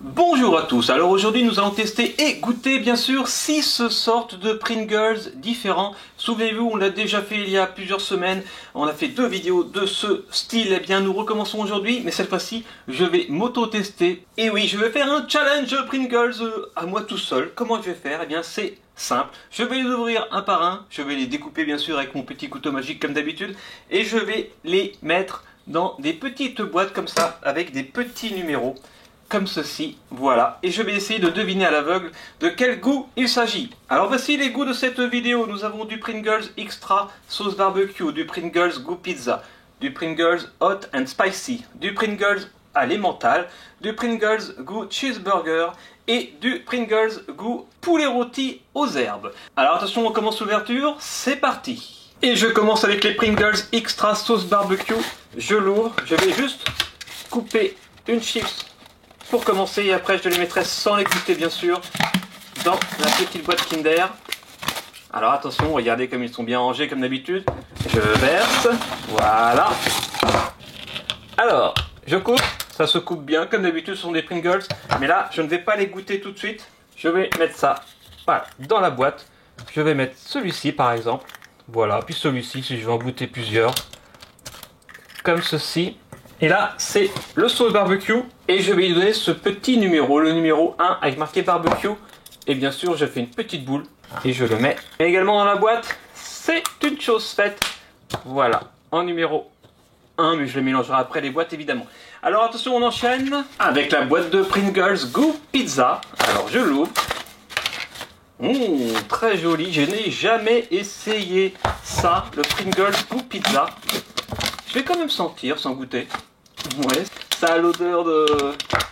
Bonjour à tous, alors aujourd'hui nous allons tester et goûter bien sûr 6 sortes de Pringles différents. Souvenez-vous, on l'a déjà fait il y a plusieurs semaines, on a fait 2 vidéos de ce style. Eh bien nous recommençons aujourd'hui, mais cette fois-ci je vais m'auto-tester. Et oui, je vais faire un challenge Pringles à moi tout seul. Comment je vais faire? Eh bien c'est simple, je vais les ouvrir un par un, je vais les découper bien sûr avec mon petit couteau magique comme d'habitude, et je vais les mettre dans des petites boîtes comme ça, avec des petits numéros. Comme ceci, voilà. Et je vais essayer de deviner à l'aveugle de quel goût il s'agit. Alors voici les goûts de cette vidéo. Nous avons du Pringles Extra sauce barbecue, du Pringles goût pizza, du Pringles hot and spicy, du Pringles à l'emmental, du Pringles goût cheeseburger et du Pringles goût poulet rôti aux herbes. Alors attention, on commence l'ouverture, c'est parti. Et je commence avec les Pringles Extra sauce barbecue. Je l'ouvre, je vais juste couper une chips pour commencer, et après je les mettrai sans les goûter bien sûr dans la petite boîte Kinder. Alors attention, regardez comme ils sont bien rangés comme d'habitude. Je verse, voilà. Alors, je coupe, ça se coupe bien comme d'habitude, ce sont des Pringles. Mais là, je ne vais pas les goûter tout de suite. Je vais mettre ça, voilà, dans la boîte. Je vais mettre celui-ci par exemple. Voilà, puis celui-ci si je veux en goûter plusieurs. Comme ceci. Et là, c'est le sauce barbecue. Et je vais lui donner ce petit numéro, le numéro 1 avec marqué barbecue. Et bien sûr, je fais une petite boule et je le mets également dans la boîte. C'est une chose faite. Voilà, en numéro 1, mais je le mélangerai après les boîtes évidemment. Alors attention, on enchaîne avec la boîte de Pringles goût pizza. Alors je l'ouvre. Très joli, je n'ai jamais essayé ça, le Pringles goût pizza. Je vais quand même sentir sans goûter. Ouais, ça a l'odeur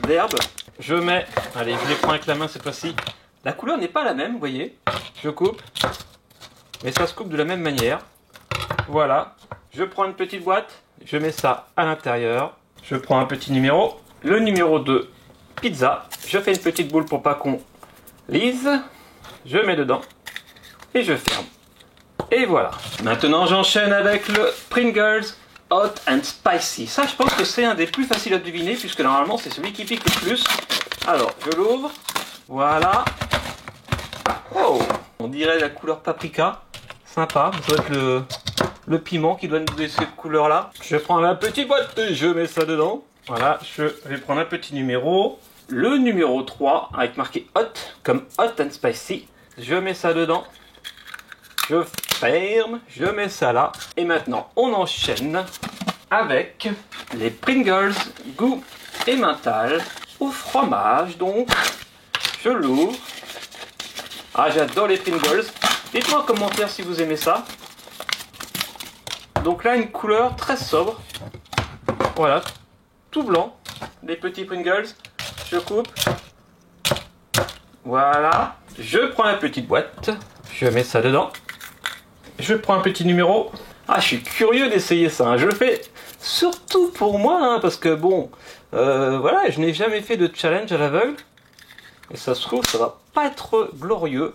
d'herbe. Je mets, allez, je les prends avec la main cette fois-ci. La couleur n'est pas la même, vous voyez. Je coupe, mais ça se coupe de la même manière. Voilà, je prends une petite boîte, je mets ça à l'intérieur. Je prends un petit numéro, le numéro 2, pizza. Je fais une petite boule pour pas qu'on lise. Je mets dedans et je ferme. Et voilà. Maintenant, j'enchaîne avec le Pringles hot and spicy. Ça, je pense que c'est un des plus faciles à deviner puisque normalement, c'est celui qui pique le plus. Alors, je l'ouvre. Voilà. Oh, on dirait la couleur paprika. Sympa. Ça doit être le piment qui doit nous donner cette couleur-là. Je prends la petite boîte et je mets ça dedans. Voilà, je vais prendre un petit numéro. Le numéro 3 avec marqué hot, comme hot and spicy. Je mets ça dedans. Je ferme, je mets ça là. Et maintenant, on enchaîne avec les Pringles goût emmental au fromage. Donc, je l'ouvre. Ah, j'adore les Pringles. Dites-moi en commentaire si vous aimez ça. Donc là, une couleur très sobre. Voilà, tout blanc. Les petits Pringles. Je coupe. Voilà. Je prends la petite boîte. Je mets ça dedans. Je prends un petit numéro. Ah, je suis curieux d'essayer ça. Hein. Je le fais surtout pour moi, hein, parce que bon, voilà, je n'ai jamais fait de challenge à l'aveugle. Et ça se trouve, ça va pas être glorieux.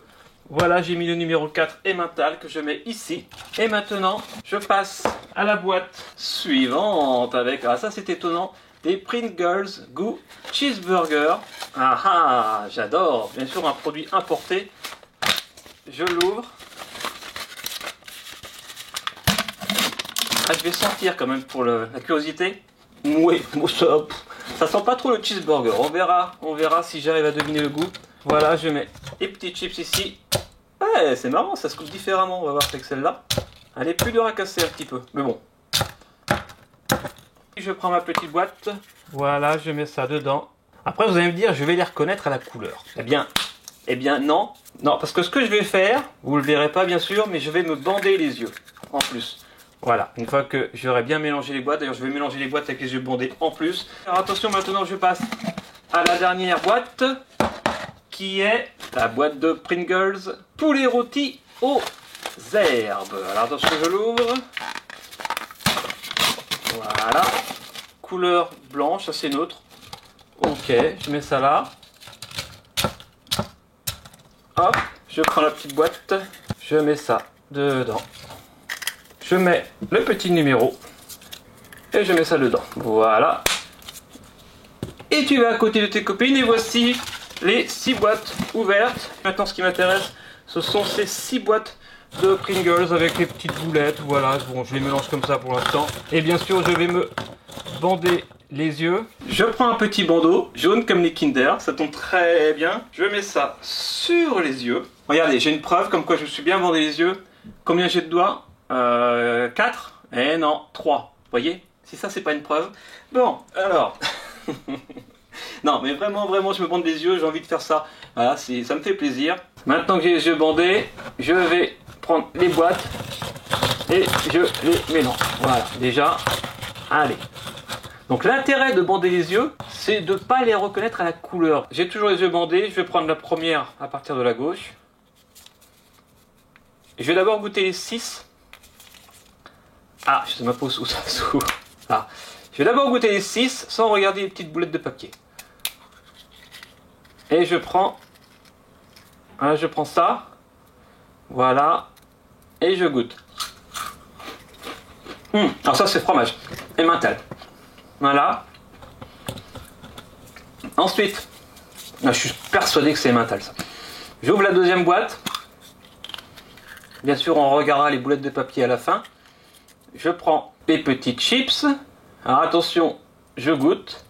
Voilà, j'ai mis le numéro 4 emmental que je mets ici. Et maintenant, je passe à la boîte suivante avec, ah ça c'est étonnant, des Pringles goût cheeseburger. Ah ah, j'adore. Bien sûr, un produit importé. Je l'ouvre. Ah, je vais sentir quand même pour la curiosité. Oui, bon, ça sent pas trop le cheeseburger. On verra si j'arrive à deviner le goût. Voilà, je mets les petits chips ici. Ouais, c'est marrant, ça se coupe différemment. On va voir avec celle-là. Elle est plus dure à casser un petit peu, mais bon. Je prends ma petite boîte. Voilà, je mets ça dedans. Après, vous allez me dire, je vais les reconnaître à la couleur. Eh bien non. Non, parce que ce que je vais faire, vous le verrez pas bien sûr, mais je vais me bander les yeux en plus. Voilà, une fois que j'aurai bien mélangé les boîtes, d'ailleurs je vais mélanger les boîtes avec les yeux bandés en plus. Alors attention, maintenant je passe à la dernière boîte, qui est la boîte de Pringles poulet rôti aux herbes. Alors attention, je l'ouvre. Voilà, couleur blanche, assez neutre. Ok, je mets ça là. Hop, je prends la petite boîte, je mets ça dedans. Je mets le petit numéro et je mets ça dedans. Voilà. Et et tu vas à côté de tes copines et voici les 6 boîtes ouvertes. Maintenant ce qui m'intéresse, ce sont ces 6 boîtes de Pringles avec les petites boulettes. Voilà, bon, je les mélange comme ça pour l'instant. Et bien sûr, je vais me bander les yeux. Je prends un petit bandeau jaune comme les Kinder, ça tombe très bien. Je mets ça sur les yeux. Regardez, j'ai une preuve comme quoi je me suis bien bandé les yeux. Combien j'ai de doigts 4 Eh non, 3. Vous voyez? Si ça, c'est pas une preuve. Bon, alors... non, mais vraiment, je me bande les yeux, j'ai envie de faire ça. Voilà, ça me fait plaisir. Maintenant que j'ai les yeux bandés, je vais prendre les boîtes et je les mélange. Voilà, déjà, allez. Donc l'intérêt de bander les yeux, c'est de ne pas les reconnaître à la couleur. J'ai toujours les yeux bandés, je vais prendre la première à partir de la gauche. Je vais d'abord goûter les 6. Ah, je sais même pas où ça s'ouvre. Ah. Je vais d'abord goûter les 6 sans regarder les petites boulettes de papier. Et je prends ça. Voilà. Et je goûte. Alors ça c'est fromage. Et mental. Voilà. Ensuite, je suis persuadé que c'est mental ça. J'ouvre la deuxième boîte. Bien sûr, on regardera les boulettes de papier à la fin. Je prends les petites chips. Alors attention, je goûte.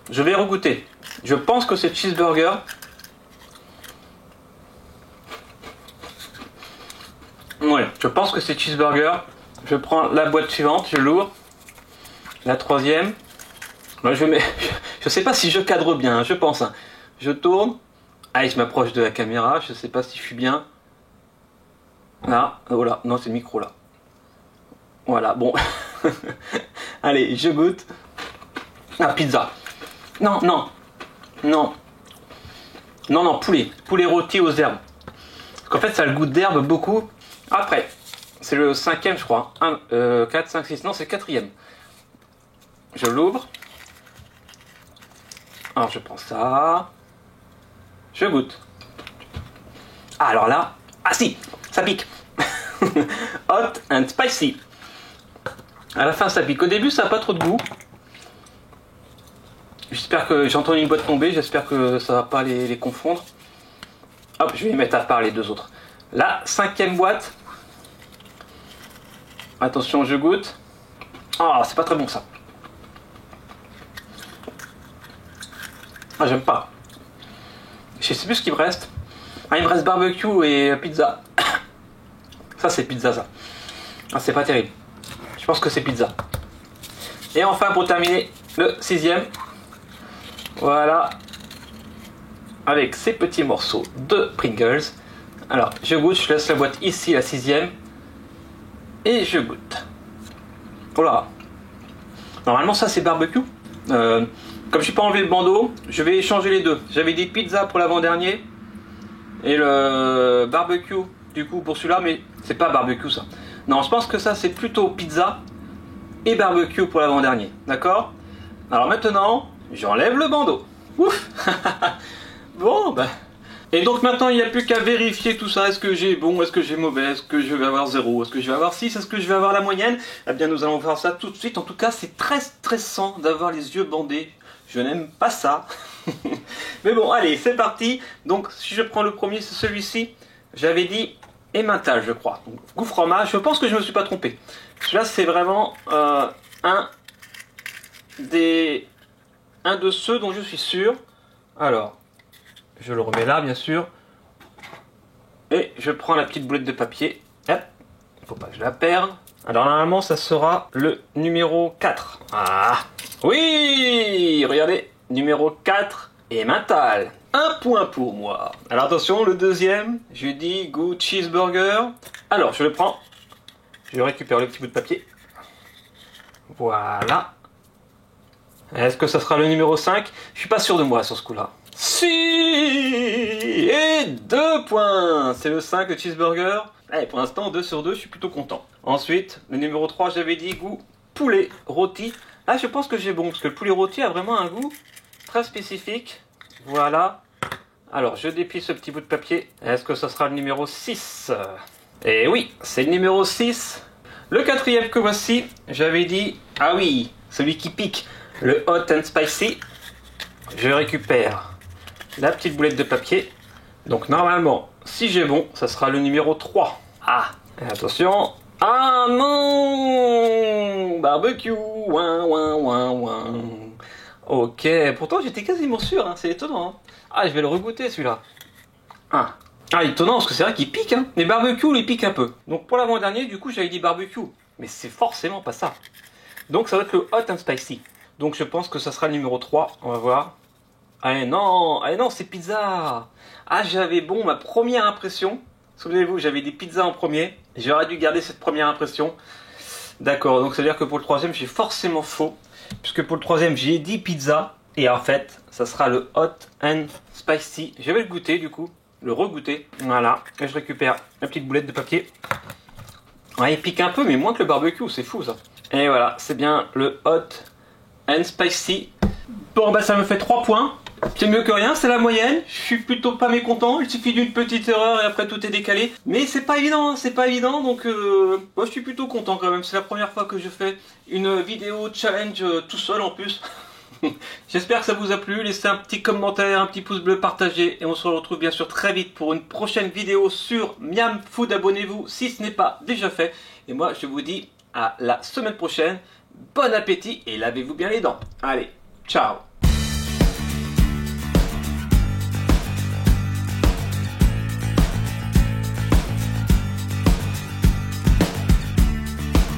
Je vais regoûter. Je pense que c'est cheeseburger. Ouais, je pense que c'est cheeseburger. Je prends la boîte suivante, je l'ouvre. La troisième. Moi, je sais pas si je cadre bien, je pense. Je tourne. Allez, je m'approche de la caméra. Je sais pas si je suis bien. Là, voilà. Non, c'est le micro là. Voilà, bon. Allez, je goûte. Ah, pizza. Non, non. Non. Non, non, poulet. Poulet rôti aux herbes. Parce qu'en fait, ça a le goût d'herbe beaucoup. Après, c'est le 5e, je crois. 4, 5, 6. Non, c'est le 4e. Je l'ouvre. Alors, je prends ça. Je goûte. Ah, alors là. Ah, si, ça pique. Hot and spicy. À la fin, ça pique. Au début, ça n'a pas trop de goût. J'espère que j'ai entendu une boîte tomber. J'espère que ça ne va pas les confondre. Hop, je vais les mettre à part les deux autres. La 5e boîte. Attention, je goûte. Ah, c'est pas très bon ça. Ah, j'aime pas. Je sais plus ce qu'il me reste. Ah, il me reste barbecue et pizza. Ça, c'est pizza, ça. Ah, c'est pas terrible. Je pense que c'est pizza. Et enfin, pour terminer, le 6e. Voilà. Avec ces petits morceaux de Pringles. Alors, je goûte. Je laisse la boîte ici, la 6e. Et je goûte. Voilà. Normalement, ça, c'est barbecue. Comme je n'ai pas enlevé le bandeau, je vais échanger les deux. J'avais dit pizza pour l'avant-dernier. Et le barbecue, du coup, pour celui-là. Mais c'est pas barbecue, ça. Non, je pense que ça, c'est plutôt pizza et barbecue pour l'avant-dernier. D'accord? Alors maintenant, j'enlève le bandeau. Ouf. Bon, ben... Et donc maintenant, il n'y a plus qu'à vérifier tout ça. Est-ce que j'ai bon? Est-ce que j'ai mauvais? Est-ce que je vais avoir 0? Est-ce que je vais avoir 6? Est-ce que je vais avoir la moyenne? Eh bien, nous allons voir ça tout de suite. En tout cas, c'est très stressant d'avoir les yeux bandés. Je n'aime pas ça. Mais bon, allez, c'est parti. Donc, si je prends le premier, c'est celui-ci. J'avais dit emmental, je crois. Donc, goût fromage. Je pense que je ne me suis pas trompé. Celui-là, c'est vraiment un de ceux dont je suis sûr. Alors, je le remets là, bien sûr. Et je prends la petite boulette de papier. Hop, il ne faut pas que je la perde. Alors, normalement, ça sera le numéro 4. Ah, oui, regardez, numéro 4, emmental. 1 point pour moi. Alors, attention, le deuxième, je dis goût cheeseburger. Alors, je le prends. Je récupère le petit bout de papier. Voilà. Est-ce que ça sera le numéro 5? Je suis pas sûr de moi sur ce coup-là. Si! Et 2 points! C'est le 5, le cheeseburger. Allez, pour l'instant, 2 sur 2, je suis plutôt content. Ensuite, le numéro 3, j'avais dit goût poulet rôti. Là, je pense que j'ai bon, parce que le poulet rôti a vraiment un goût très spécifique. Voilà. Alors, je déplie ce petit bout de papier. Est-ce que ça sera le numéro 6? Et oui, c'est le numéro 6. Le 4e que voici, j'avais dit, ah oui, celui qui pique, le hot and spicy. Je récupère la petite boulette de papier. Donc normalement, si j'ai bon, ça sera le numéro 3. Ah, et attention. Ah non, barbecue, ouin, ouin, ouin, ouin. Ok, pourtant j'étais quasiment sûr, hein, c'est étonnant. Hein. Ah, je vais le regoûter celui-là. Ah. Ah, étonnant, parce que c'est vrai qu'il pique, hein. Mais barbecue, il pique un peu. Donc pour l'avant-dernier, du coup, j'avais dit barbecue. Mais c'est forcément pas ça. Donc ça va être le hot and spicy. Donc je pense que ça sera le numéro 3, on va voir. Ah non, c'est pizza. Ah, j'avais bon, ma première impression. Souvenez-vous, j'avais dit pizza en premier. J'aurais dû garder cette première impression. D'accord, donc ça veut dire que pour le troisième, j'ai forcément faux. Puisque pour le troisième, j'ai dit pizza. Et en fait, ça sera le hot and spicy. Je vais le goûter du coup. Le regoûter. Voilà. Et je récupère la petite boulette de papier. Ouais, il pique un peu, mais moins que le barbecue. C'est fou ça. Et voilà, c'est bien le hot and spicy. Bon, bah ça me fait 3 points. C'est mieux que rien, c'est la moyenne. Je suis plutôt pas mécontent. Il suffit d'une petite erreur et après tout est décalé. Mais c'est pas évident, hein, c'est pas évident. Donc, moi je suis plutôt content quand même. C'est la première fois que je fais une vidéo challenge tout seul en plus. J'espère que ça vous a plu. Laissez un petit commentaire, un petit pouce bleu, partagez. Et on se retrouve bien sûr très vite pour une prochaine vidéo sur Miam Food. Abonnez-vous si ce n'est pas déjà fait. Et moi je vous dis à la semaine prochaine. Bon appétit et lavez-vous bien les dents. Allez, ciao.